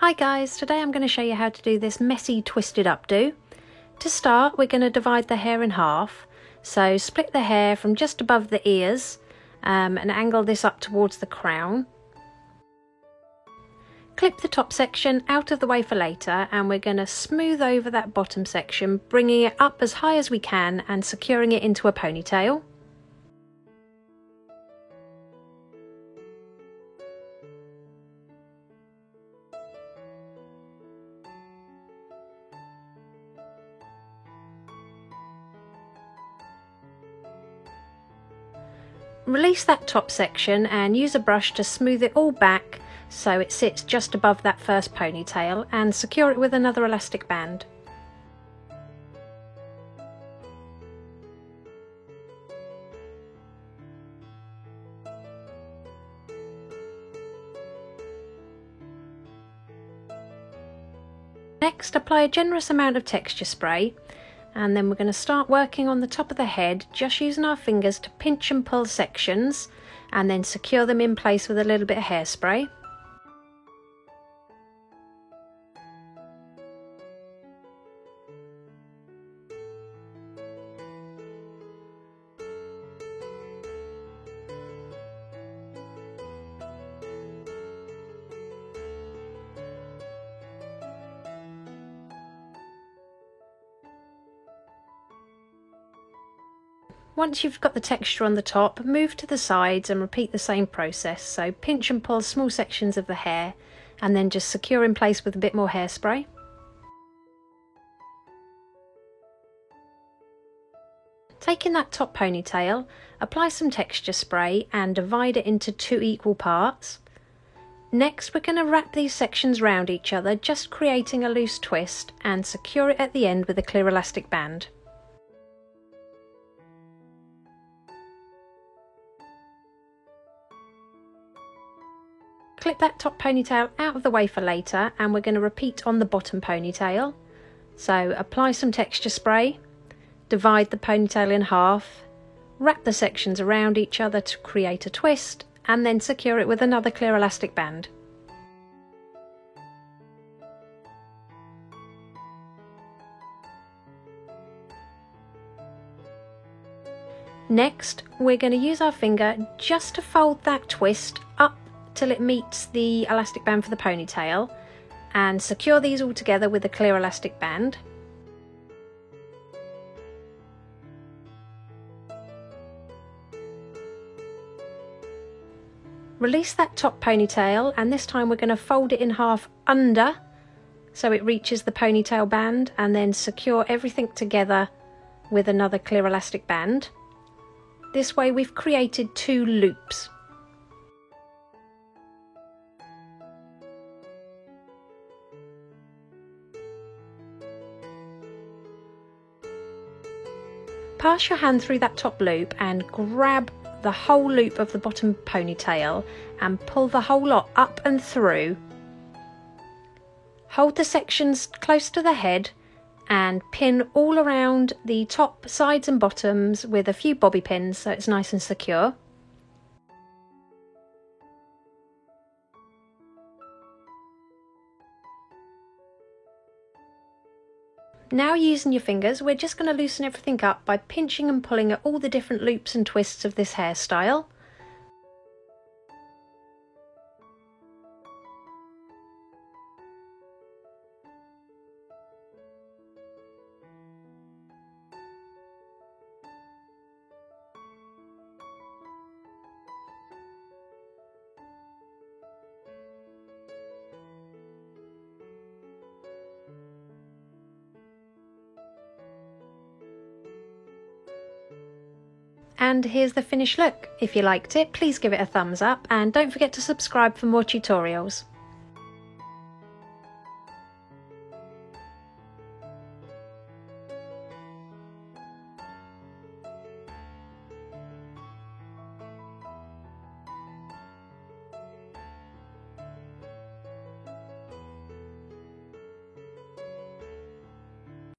Hi guys, today I'm going to show you how to do this messy twisted updo. To start, we're going to divide the hair in half. So split the hair from just above the ears and angle this up towards the crown. Clip the top section out of the way for later, and we're going to smooth over that bottom section, bringing it up as high as we can and securing it into a ponytail. Release that top section and use a brush to smooth it all back so it sits just above that first ponytail, and secure it with another elastic band. Next, apply a generous amount of texture spray, and then we're going to start working on the top of the head, just using our fingers to pinch and pull sections and then secure them in place with a little bit of hairspray. Once you've got the texture on the top, move to the sides and repeat the same process. So pinch and pull small sections of the hair and then just secure in place with a bit more hairspray. Taking that top ponytail, apply some texture spray and divide it into 2 equal parts. Next, we're going to wrap these sections round each other, just creating a loose twist, and secure it at the end with a clear elastic band. Clip that top ponytail out of the way for later, and we're going to repeat on the bottom ponytail. So apply some texture spray, divide the ponytail in half, wrap the sections around each other to create a twist, and then secure it with another clear elastic band. Next, we're going to use our finger just to fold that twist up till it meets the elastic band for the ponytail, and secure these all together with a clear elastic band. Release that top ponytail, and this time we're going to fold it in half under so it reaches the ponytail band, and then secure everything together with another clear elastic band. This way we've created 2 loops. Pass your hand through that top loop and grab the whole loop of the bottom ponytail and pull the whole lot up and through. Hold the sections close to the head and pin all around the top, sides and bottoms with a few bobby pins so it's nice and secure. Now, using your fingers, we're just going to loosen everything up by pinching and pulling at all the different loops and twists of this hairstyle. And here's the finished look. If you liked it, please give it a thumbs up, and don't forget to subscribe for more tutorials.